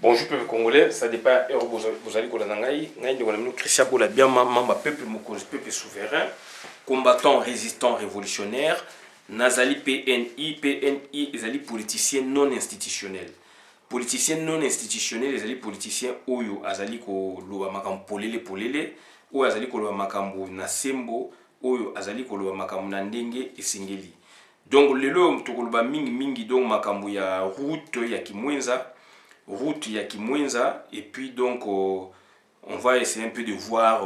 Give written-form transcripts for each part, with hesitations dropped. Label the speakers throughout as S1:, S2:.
S1: Bonjour peuple congolais, ça dépend vous allez Christian Bola bien mamba peuple mokozi peuple souverain, combattant, résistant, révolutionnaire, Nazali PNI ezali politicien non institutionnel. Politicien non institutionnel ezali politicien oyo azali ko loba makambo polele oyo azali ko loba makambo na sembo oyo azali ko loba makambo na ndenge esengeli. Donc lelo tokoloba mingi donc makambo ya route ya Kimwenza et puis donc on va essayer un peu de voir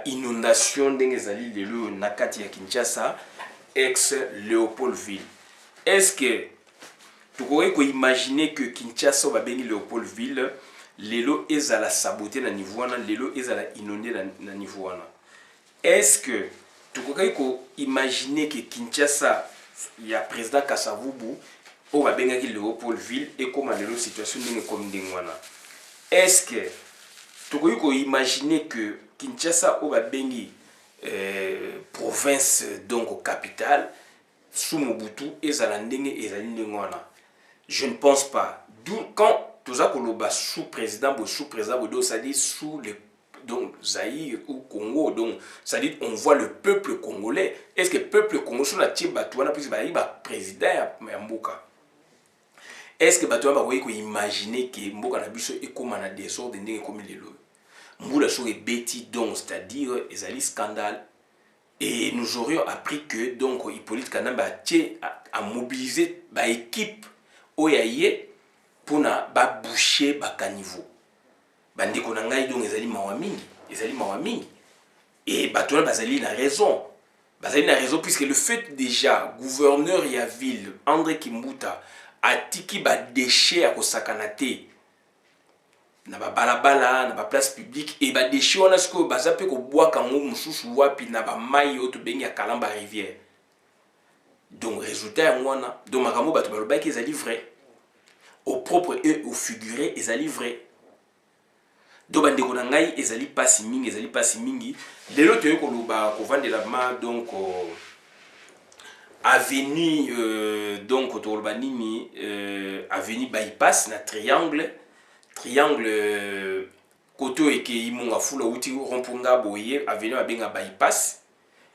S1: inondation d'Engezali lelo nakati ya Kinshasa ex Léopoldville. Est-ce que tu pourrais imaginer que Kinshasa va béni Léopoldville lelo ezala saboté na niveau wana lelo ezala inondé na niveau wana? Est-ce que tu pourrais imaginer que Kinshasa il y a président Kasavubu au va benga ki Léopoldville et comment la situation n'est comme dingwana? Est-ce que tu peux imaginer que Kinshasa au va bengi province donc capitale sous Mobutu et Zalandenge et Zalindengwana? Je ne pense pas. D'où quand tout ça koloba sous-président ça dit sous les donc Zaïre ou Congo, donc ça dit on voit le peuple congolais. Est-ce que le peuple congolais sur la tiba tuana puis président ya mboka? Est-ce que Batouaba va imaginer que Mboka Nabiso est comme un désordre de comme il est là? Mboula sur les bêtis donc, c'est-à-dire les scandales. Et nous aurions appris que donc Hippolyte Kanamba a mobilisé l'équipe Oyaye pour na boucher bakaniveau. Bandi konangai donc ezali mawamingi. Et Batouaba bazali na raison. Bazali na raison puisque le fait déjà gouverneur ya ville André Kimbuta atiki ba déchets à kosakana te na ba balabala na ba place publique et ba déchets on a ce que baza pe ko bois kango mususu wapi na ba mai oto bengi ya Kalamba rivière. Donc résultat ya ngwana donc makambo bato baloba ki ezali vrai au propre et au figuré ezali vrai. Donc bandeko na ngai ezali pasi mingi lelo to yeko loba ko vandela ma donc avenue donc Tolbanini avenue bypass na triangle koto eke imonga fula uti romponga boye avenue abenga bypass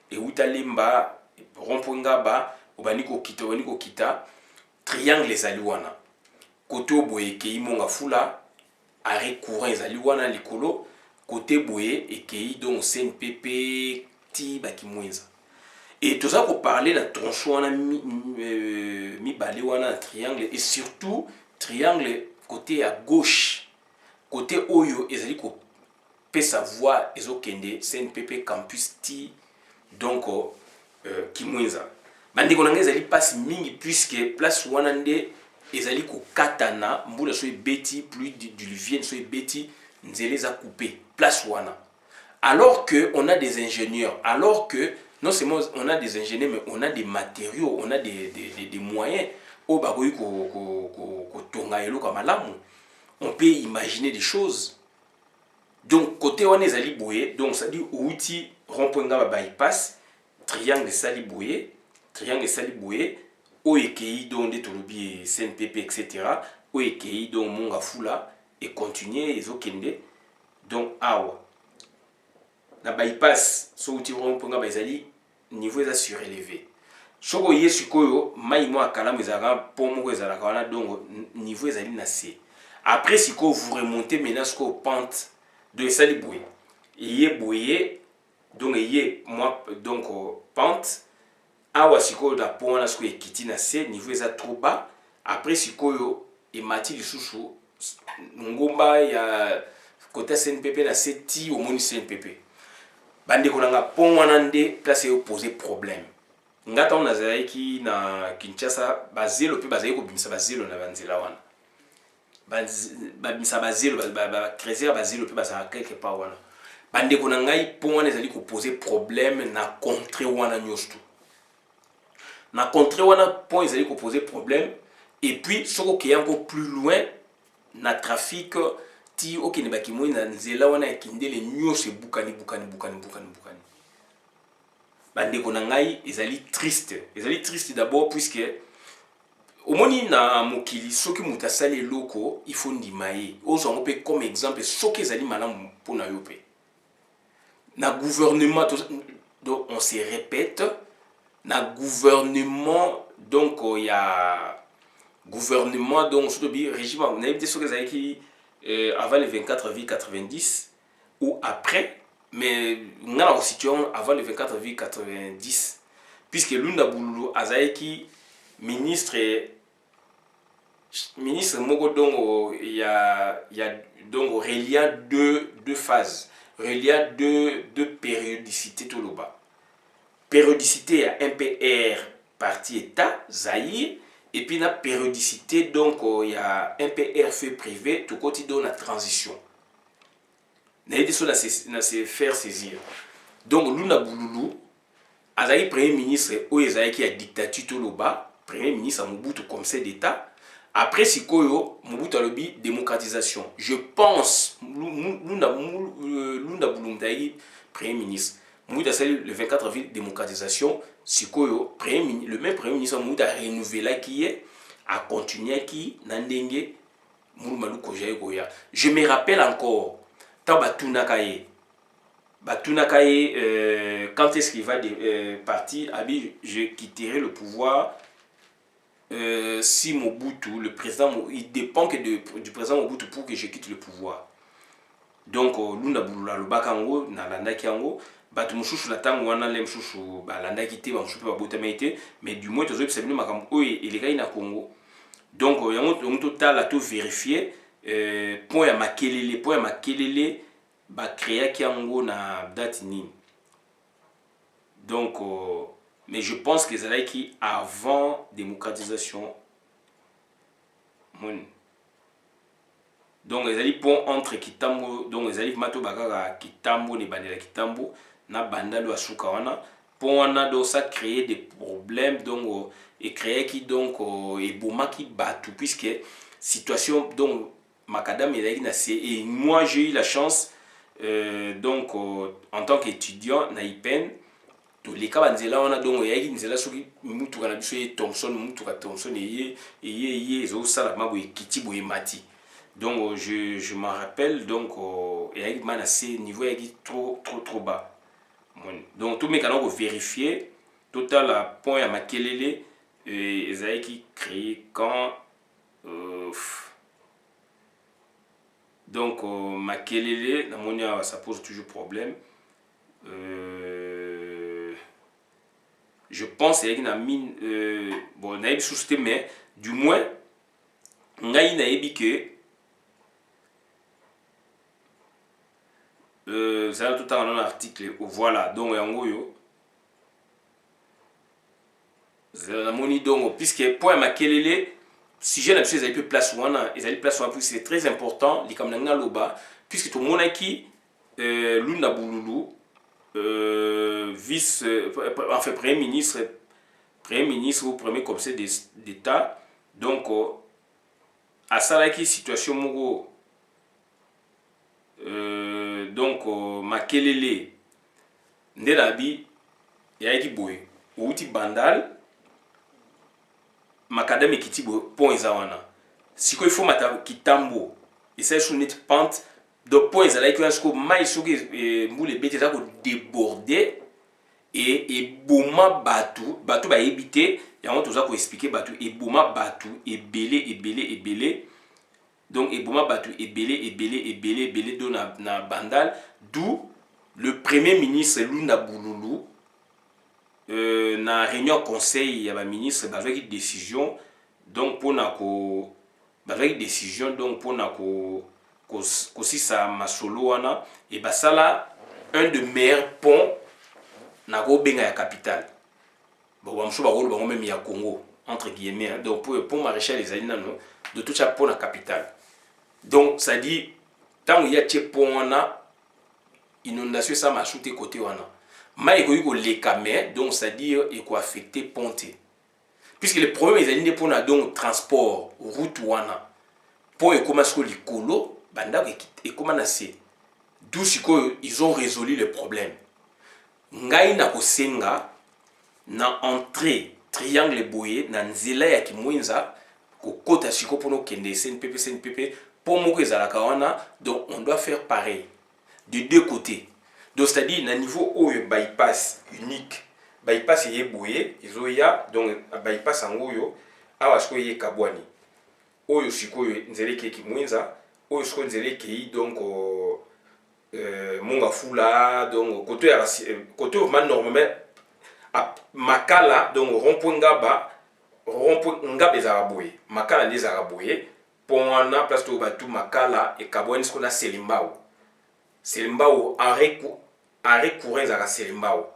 S1: et utalemba romponga ba obaniko kita triangle ezali wana koto boye eke imonga fula arrêt courant ezali wana likolo côté boye eke donc CNPP ti bakimwenza. Et tout ça pour parler de tronçon mi balé wana triangle et surtout triangle côté à gauche côté oyo ezali ko pesa voix ezokende CNPP campus ti donc Kimwenza. Bandi konanga ezali passe mingi puisque place wana nde ezali ko katana mbula so beti pluie diluvienne so beti nzele za coupé place wana. Alors que on a des ingénieurs, alors que non seulement on a des ingénieurs, mais on a des matériaux, on a des moyens. On peut imaginer des choses. Donc, côté on est aliboué, donc ça dit outil rond-point bypass, triangle saliboué, oekei donc des tolobi CNPP, etc. Oekei donc monga fula et continuer les okende. Donc, awa. Na bypass, so outil rond-point bazali niveau est surélevé. Soko yesikoyo mai mo akala mezara pomo ezala kana donc niveau ezali na C. Après siko vous remontez maintenant siko pente de sali boué. Yé boué donc yé moi donc pente awa siko da pont na siko ekiti na C niveau eza trop bas. Après sikoyo e mati lisusu ngomba ya côté CNPP na C ti au moni CNPP. Bande konanga pont wana nde place yo poser problème. Ngata on azaki na Kinshasa bazelo pe bazali ko bimisa bazelo na banzela wana. Bimisa bazelo ba créer bazelo pe bazala quelque part wana. Bande konanga pont wana ezali ko poser problème na contrée wana nyosto. Na contrée wana pont ezali ko poser problème et puis soko ki encore plus loin na trafic ti okene bakimoi na nzela wana ekindele nyose bukani. Bandeko na ngai ezali triste d'abord puisque omoni na mokili soki moto asali eloko il faut ndima ye ozwango mpe comme exemple soki ezali malamu mpona yo mpe na gouvernement donc on se répète na gouvernement donc il y a gouvernement donc surtout régime on a été soki ezalaki avant le 24 avril 90 ou après mais nga na situation avant le 24 avril 90 puisque Lunda Bululu azalaki ministre moko donc il y a donc reliant deux phases reliant deux périodicité tout le bas périodicité à MPR parti état Zaïre et puis la périodicité donc il y a MPR fait privé tout côté dans la transition na été sur la se faire saisir donc Lunda Bululu azali premier ministre oyo ezalaki ya dictature tout le bas premier ministre Mobutu conseil d'état après sikoyo Mobutu alobi démocratisation je pense Lunda Bululu premier ministre Mobutu asali le 24 avril démocratisation sikoyo le même premier ministre Mobutu a renouvelé qui est a continué qui na ndenge Mulumalu Kojaye Goya je me rappelle encore tant batunaka ye quand est-ce qu'il va partir, je quitterai le pouvoir si Mobutu, le président, il dépend que du président Mobutu pour que je quitte le pouvoir. Donc, Lunda Bululu Lubakango, Nalanda Kiango, Batu Mouchouchou la tango wana lem chouchou, Landa Kité, Mouchouchou Babotamaïté, mais du moins, tu as observé Makam Oye et les gars na Congo. Donc, il y a un total à tout vérifier. Point à Makelele, ba créa kiango na date ni donc mais je pense que c'est qui avant démocratisation donc les ali pont entre Kitambo donc les ali mato bakaka Kitambo ne bandela Kitambo na bandalo asuka wana pont wana donc ça créer des problèmes donc et créer qui donc et boma qui batu puisque situation donc Macadam et moi j'ai eu la chance donc en tant qu'étudiant na IPEN tous les cas banzela on a donc yaki nzela soki mutu kana biso ye Thompson mutu ka Thompson ye zo sala mabo ekiti boye mati donc je m'en rappelle donc yaki mana c'est niveau yaki trop bas donc tout mes canaux vérifier total à point à Makelele ezaki créé quand donc Makelele namonia ça pose toujours problème je pense qu'il y a une mine bon naïb sous mais du moins ngai naïbi que ça a tout dans un article voilà donc yango yo namoni donc puisque point Makelele si j'ai l'habitude ils avaient place wana ils avaient place wana c'est très important les kamnanga loba puisque tout le monde qui Lunda Bululu vice enfin premier ministre ou premier conseil d'état donc à ça qui situation moko donc Makelele ndelabi yaki boye outi bandal Macadam ekiti pont ezawana siko il faut mata Kitambo et ça sur net pente de pont ezala ki asko mai soki mbule bete za ko déborder et boma batu ba ebité yango toza ko expliquer batu et boma batu ebele donc et boma batu ebele do na bandal d'où le premier ministre Lunda Bululu na réunion conseil ya ba ministre avec une décision donc pour na ko avec décision donc pour na ko si ça masolo wana et ba sala un de meilleurs ponts na ko benga ya capitale bon ba msho ba rolo ba même ya Congo entre guillemets donc pour maréchal les alina non de tout ça pour la capitale donc ça dit tant il y a tche pont wana inondation ça m'a shooté côté wana mais il y a les caméras donc ça dit il faut affecter ponte puisque le problème est pour na donc transport route wana pour et comment ce que les colo banda et comment na c'est d'où ils ont résolu le problème ngai na kosenga na entrée triangle boye na nzela ya kimwenza kokota siko pono kende CNPP pour moko ezalaka wana. Donc on doit faire pareil de deux côtés. Donc c'est-à-dire na niveau oyo bypass unique, bypass ye boye izoya, donc bypass angoyo awa siko ye kabwani oyo sikoyo nzela ke kimwenza oyo siko nzela ke donc monga fula, donc côté vraiment normalement makala, donc rond-point ngaba ezala boye makala nde ezala boye mpo wana place to batu makala ekabwani siko na selimbao arrêt courant ezalaka selimbao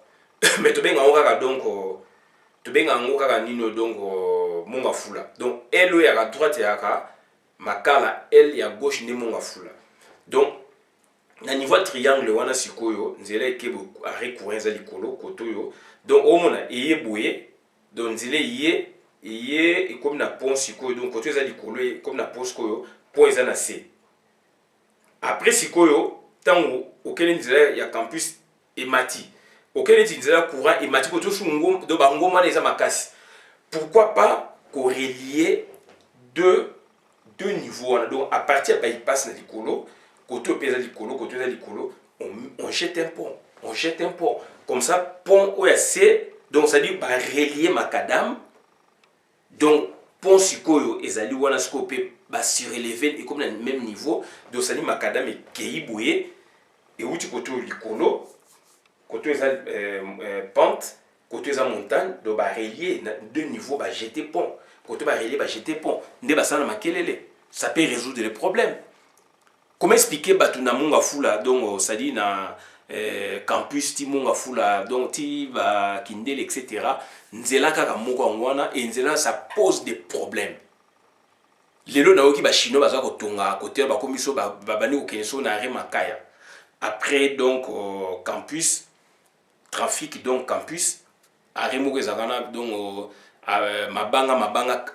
S1: mais tobenga yango kaka donc tobenga yango kaka nino donc monga fula. Donc elle oyo yaka droite yaka makala, elle ya gauche nde monga fula. Donc na niveau triangle wana sikoyo nzela ekebo arrêt courant eza likolo koto yo. Donc omona eye boye, donc nzela eye comme na pont sikoyo, donc koto eza likolo comme na pont sikoyo pont eza na C. Après sikoyo tango okele nzela ya campus emati okele nzela courant emati koto sungo do bangoma eza makasi. Pourquoi pas corrélier deux niveaux. Donc à partir de bypass na likolo côté pesa likolo côté eza likolo, on jette un pont comme ça pont OSC, donc ça dit ba relier makadam. Donc pont sikoyo ezali wana scope ba surélever et comme le même niveau, donc ça dit makadam et keiboye et outi côté likolo côté eza pente côté eza montagne, donc ba relier deux niveaux, ba jeter pont côté ba relier ba jeter pont nde ba sana makelele, ça peut résoudre les problèmes. Comment expliquer batu na monga fula, donc ça dit na campus ti monga fula, donc ti ba kindele etc. Nzela kaka moko ngwana et nzela ça pose des problèmes. Lelo na oki ba chino baza ko tonga côté ba komiso ba bani ko kenso na remakaya. Après donc campus trafic, donc campus arrêt moko ezakana donc mabanga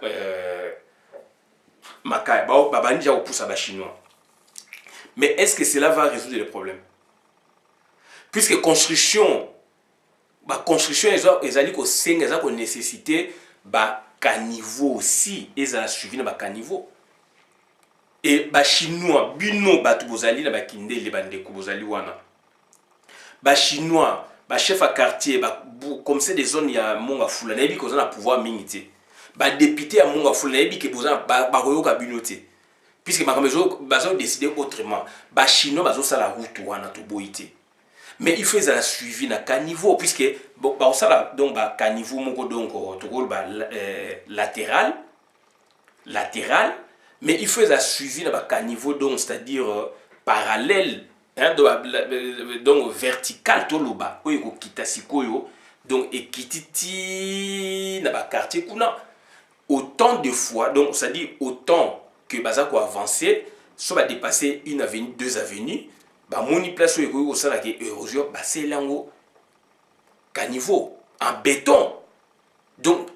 S1: makaya ba bani ja ko poussa ba chinois. Mais est-ce que cela va résoudre les problèmes? Puisque construction ezali ko senga za ko nécessité ba caniveau aussi, ezala suivi na ba caniveau. Et ba chinois bino batu bozali na ba kindele bandeko bozali wana. Ba chinois, ba chef à quartier, ba comme c'est des zones ya monga fula, na yebi ko na pouvoir mingi. Ba député ya monga fula, na yebi ke boza ba koyoka bino te. Puisque bazo décider autrement, ba chinois bazo sala route wana to boité. Mais il faut ça suivi na caniveau, puisque ba sala donc ba caniveau moko donc to gol ba latéral, mais il faut ça suivi na ba caniveau donc c'est-à-dire parallèle, hein, donc vertical to loba oyo ko kita sikoyo, donc ekititi na ba quartier kuna autant de fois, donc ça dit autant que baza ko avancer, soit va dépasser une avenue, deux avenues, ba moni place où eko sala ke érosion ba selango caniveau en béton. Donc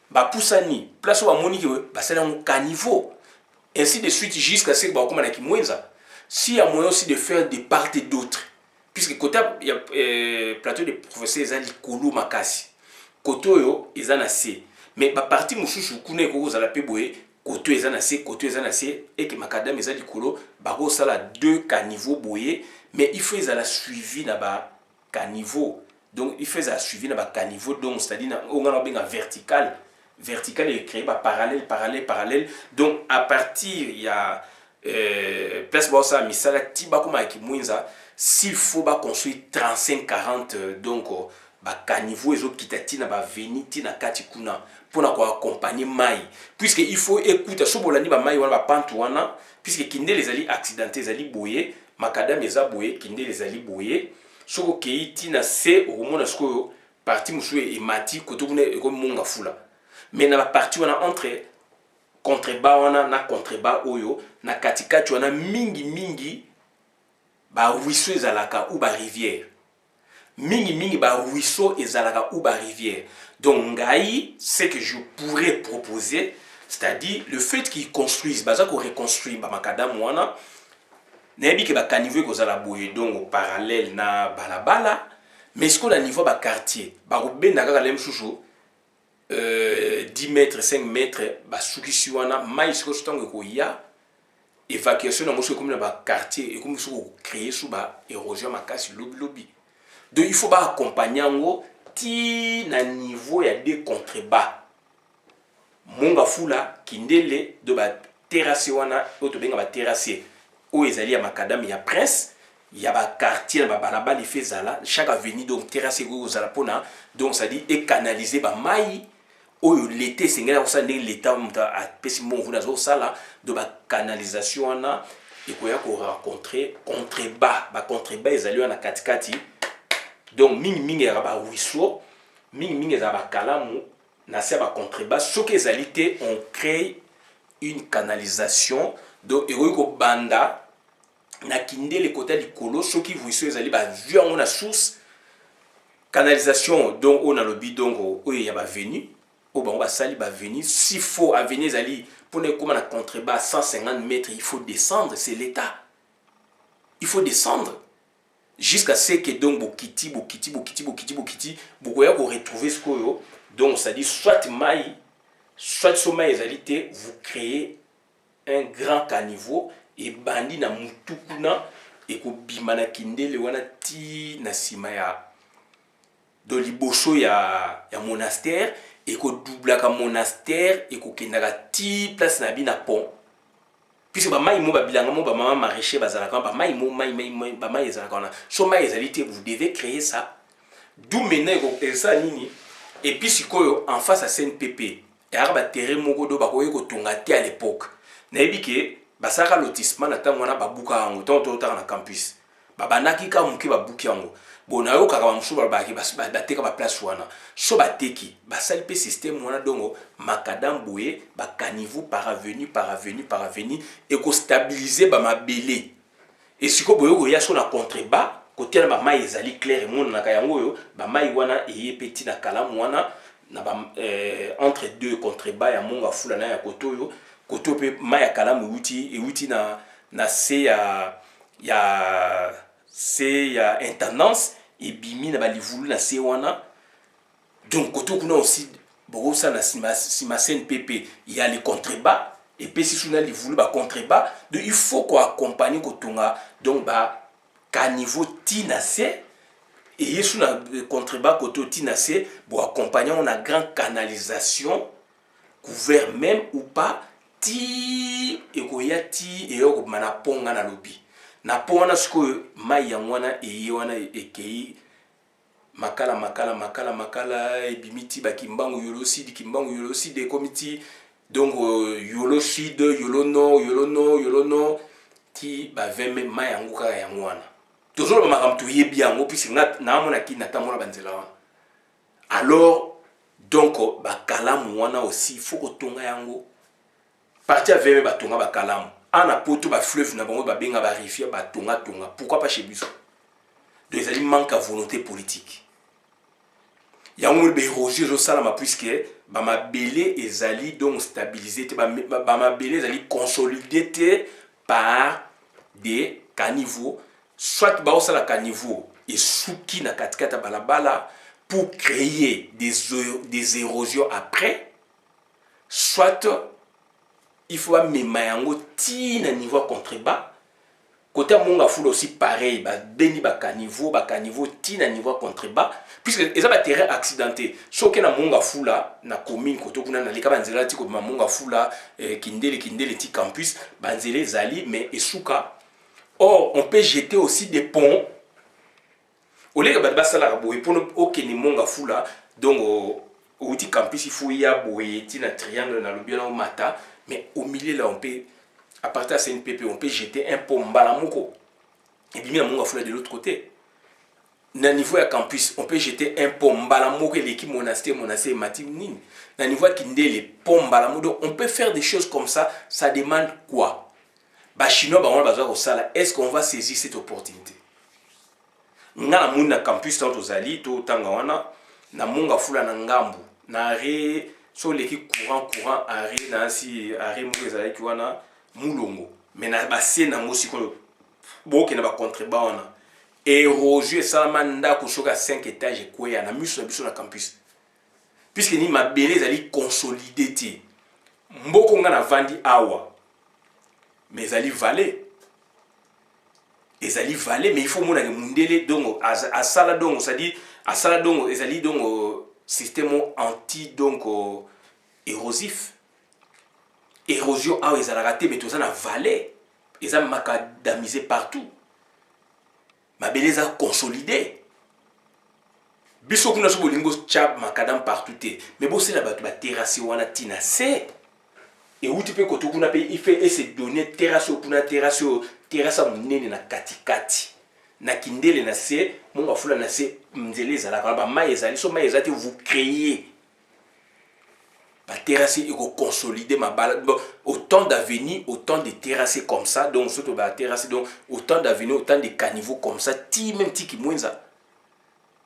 S1: ba poussani place où ba moni ke ba selango caniveau, ainsi de suite jusqu'à ce que ba koma na kimwenza. Si y a moyen aussi de faire de part et d'autre, puisque côté il y a plateau de professeurs ezali kolo makasi côté yo ezana C, mais ba partie mususu kuna eko za la pe boye côté ezanacé, et que makadam eza likolo bako sala deux caniveaux boyé, mais il faut la suivi na ba caniveau. Donc il faut la suivi na ba caniveau, donc c'est-à-dire on a bien vertical est créé par parallèle. Donc à partir il y a place bossa misala tiba kuma ki mwinza, s'il faut ba construire 35-40 donc ba caniveau ezo kitati na ba veniti na kati kuna pour accompagner mai, puisque il faut écouter so bolandi ba mai wana ba pantu wana, puisque kinde les ali accidenté ezali boye makadam eza boye kinde les ali boye soko keiti na se omona soko parti musu e mati koto kuna ko monga fula, mais na ba parti wana entre contrebas wana na contrebas oyo na katikati wana mingi ba ruisseau ezalaka ou ba rivière mingi ba ruisseau ezalaka ou ba rivière. Donc ngai ce que je pourrais proposer, c'est-à-dire le fait qu'ils construisent baza ko reconstruire ba makadam wana nebi ke ba caniveau ko zala boye donc parallèle na balabala, mais ce qu'on a niveau ba quartier ba ko benda kaka lem chouchou 10 mètres 5 mètres basukisi wana mai siko sotango koya évacuation na moso comme na quartier et comme soko créer sous ba érosion makasi lobby donc il faut ba accompagner ngo ti na niveau ya des contrebas monga fula kindele de ba terrasse wana oto benga ba terrasse o ezali ya makadam ya prince ya ba quartier ba balabala fait zala chaque avenue donc terrasse go zala pona donc ça dit et canaliser ba mai oyo l'été sengela ça ndenge l'état muta a pesi mo vuna zo sala de ba canalisation wana ekoya ko rencontrer contrebas ba contrebas ezali wana katikati donc mingi ya ba ruisseau mingi za ba kalamu na se ba contrebas soki ezali te on crée une canalisation donc ekoki ko banda na kindele côté likolo soki ruisseau ezali ba vu yango na source canalisation donc on a le bidon oyo ya ba venu au bon basali ba venu s'il faut avenir ezali pour ne comme na contrebas 150 mètres il faut descendre c'est l'état il faut descendre jusqu'à ce que donc bokiti bokoya ko retrouver ce koyo donc ça dit soit mai soit soma ezalité vous créez un grand caniveau et bandi na mutukuna et ko bimana kindele wana ti na sima ya do liboso ya monastère et ko doublaka monastère et ko kendaka ti place na bi na pont puisque ba mai mo ba bilanga mo ba mama maraîcher bazalaka ba mai mo mai ba mai ezalaka na so mai ezalité vous devez créer ça d'où maintenant ko ça nini et puis sikoyo en face à CNPP et arba terrain moko do ba ko tonga te à l'époque na ebike basaka lotissement na tango na babuka yango to na campus babanaki ka muki babuki yango bona yo kaka bamusu balobaki bateka ba place wana so bateki basali pe système wana dongo makadam boye ba caniveau par avenue et ko stabiliser ba mabele et siko boyo ko ya so na contrebas côté na ba mai ezali clair mon na kayango yo ba mai wana eye petit na kalamu wana na ba entre deux contrebas ya monga fula na ya kotoyo koto pe mai ya kalamu uti na se ya intendance et bimi na balivulu na se wana donc koto kuna aussi beaucoup ça na sima CNPP il y a les contrebas et puis si suna livulu ba contrebas donc il faut qu'on accompagne kotonga donc ba caniveau tinase et yesu na contrebas koto tinase pour accompagner on a grande canalisation couvert même ou pas ti ekoya ti eyoko mana ponga na lobi na pona siko mai yangwana eyiwana ekei makala ebimiti bakimbangu yolo sud de comité donc yolo sud yolo no ti ba veme mai yango kaka yangwana toujours ba makamtu yebi yango puisque na mona ki na tamona banzela wana alors donc bakalamu wana aussi faut kotonga yango parti avec batonga bakalamu ana poto ba fleuve na bango ba benga ba rivière batonga pourquoi pas chez biso donc il manque à volonté politique yango be roger zo salama puisque ba mabele ezali donc stabilisé te ba mabele ezali consolidé par des caniveaux soit ba osala caniveau et souki na katikata balabala pour créer des érosions après soit il faut même yango ti na niveau contrebas côté monga fula aussi pareil ba beni ba caniveau ti na niveau contrebas puisque eza ba terrain accidenté soki na monga fula na commune koto kuna na leka banzela ti ko monga fula kindele ti campus banzela ezali mais esuka or on peut jeter aussi des ponts au lieu ba sala boye pour okeni monga fula donc au ti campus il faut ya boye ti na triangle na lobia na mata. Mais au milieu là, on peut, à partir de CNPP, on peut jeter un pont mbalamoko. Et puis, on va de l'autre côté. Dans niveau de campus, on peut jeter un pont mbalamoko et l'équipe monastère matinine. Dans niveau de Kindé, les ponts mbalamoko. On peut faire des choses comme ça. Ça demande quoi? Chinois, on va besoin de ça. Est-ce qu'on va saisir cette opportunité? Na mun na campus tant aux ali, to tangawana, na munga fula na ngambu, na re. So l'équipe courant arrêt na si arrêt mo ezali ki wana mulongo mais na basé na ngo siko boke na ba contrebas wana et roger salamanda ko soka 5 étages ko ya na miso na biso na campus puisque ni mabele ezali consolidé te mboko nga na vandi awa mais ezali valé mais il faut mona ke mundele donc asala donc c'est-à-dire asala donc ezali donc système anti donc érosif érosion awa ezalaka te mais toza na valé eza macadamisé partout mabele eza consolidé biso kuna so bolingo tcha macadam partout te mais bosala bato baterrasse wana tina se euti mpe koto kuna mpe ife ese donner terrasse kuna terrasse monene na katikati na kindele na se monga fula na se nzela ezalaka bamai ezali so mai eza te vous créez baterrasse ekoconsolider mabala autant d'avenir autant de terrasse comme ça donc surtout baterrasse donc autant d'avenir autant de caniveaux comme ça ti même tiki mwenza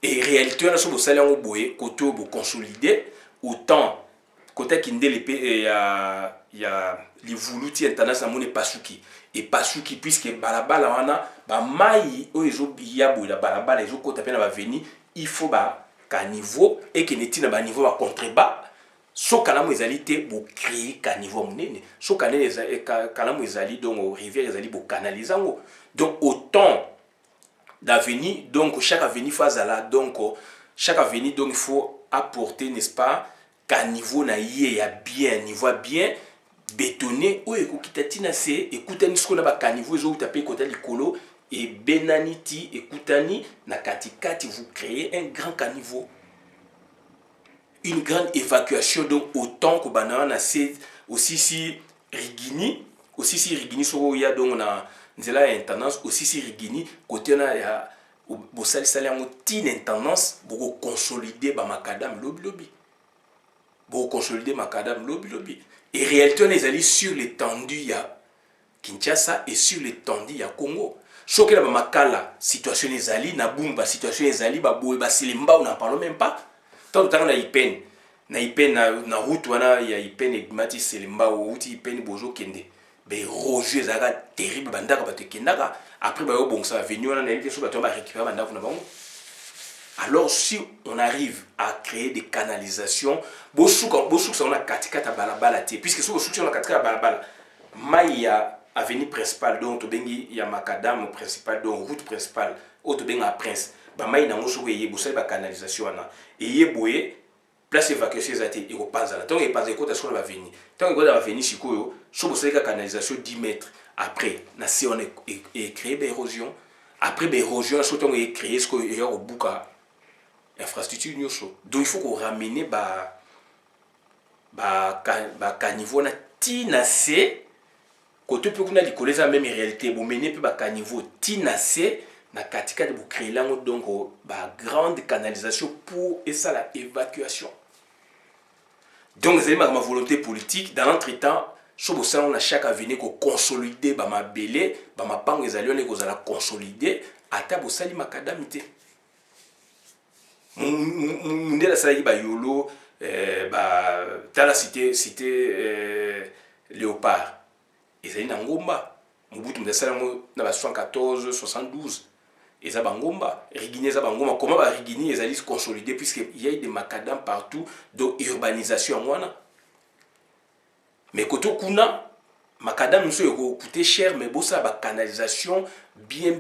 S1: et réalité on a sur le salaire au boé côté au consolider autant côté kindele il y a les voluti international mon pasuki et pasuki puisque balabala wana ba mai o ezo biya bola balabala ezo kota pe na ba venir il faut ba caniveau et que neti na ba niveau ba contrebas so kalamu ezali te bo créer caniveau monene so kalamu ezali donc rivière ezali bo canaliser ngo donc autant d'avenir donc chaque avenir phase là donc chaque avenir donc il faut apporter n'est-ce pas caniveau na yé ya bien niveau bien bétonné ou ekokitatina se ekutani ce qu'on a ba caniveau zo tapé côté likolo et benaniti ekutani na katikati vous créez un grand caniveau une grande évacuation donc autant que banana c'est aussi si rigini so ya donc na nzela intendance aussi si rigini côté na ya bosali sali yango tin intendance boko consolider ba macadam lobby boko consolider macadam lobby et réalité les alliés sur l'étendue ya Kinshasa et sur l'étendue ya Congo choqué la makala situation les alliés na bumba situation les alliés ba boye ba silimba on n'en parle même pas tant na ipen na route wana ya ipen et mati silimba ou route ipen bojo kende be roger zaka terrible bandaka ba te kendaka après ba yo bon ça venir on a invité sur ba to ba récupérer bandaka na bango. Alors si on arrive à créer des canalisations bosuka on a katikata balabala te puisque sur bosuka on a katikata balabala maya avenue principale donc to bengi ya macadam principal donc route principale auto benga prince ba mai na ngoso ye bosali ba canalisation wana et ye boye place évacuation zate eko panza la donc e panza ko ta sur la avenue donc ko ta avenue sikoyo so bosali ka canalisation 10 mètres après na si on est créé ba érosion après ba érosion so to est créé ce ko y a au buka infrastructure nyoso donc il faut qu'on ramène ba caniveau na tina se côté peu kuna likoleza même réalité bon mener pe ba caniveau tina se na katika de bu créer lango donc ba grande canalisation pour et ça la évacuation donc c'est ma volonté politique dans l'entretemps so ça on a chaque avenir ko consolider ba mabele ba mapango ezali on ko za la consolider ata bo sali makadamité mundela sala ba yolo ba tala cité léopard ezali na ngomba mubutu mdasala mo na ba 74 72 eza ba ngomba rigini eza ba ngomba comment ba rigini ezali consolidé puisque il y a des macadam partout de urbanisation ngwana mais koto kuna macadam so eko coûter cher mais bossa ba canalisation bien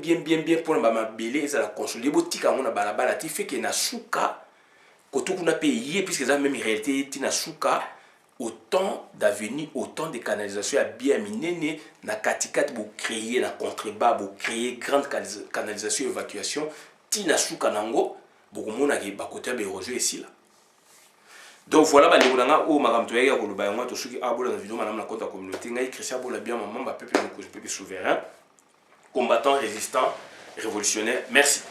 S1: pour ba mabele eza la consolider botika ngona balabala ti fait que na suka koto kuna payer puisque ça même réalité ti na suka autant d'avenir autant de canalisation à bien minene na katikati bo créer na contrebas bo créer grande canalisation évacuation ti na suka nango bo komona ke ba côté ba érosion ici là. Donc voilà ba ndeko nanga o makamto ya ko luba yango to suki abola na vidéo manam na compte communauté ngai Christian Bola bien maman ba peuple souverain combattant résistant révolutionnaire. Merci.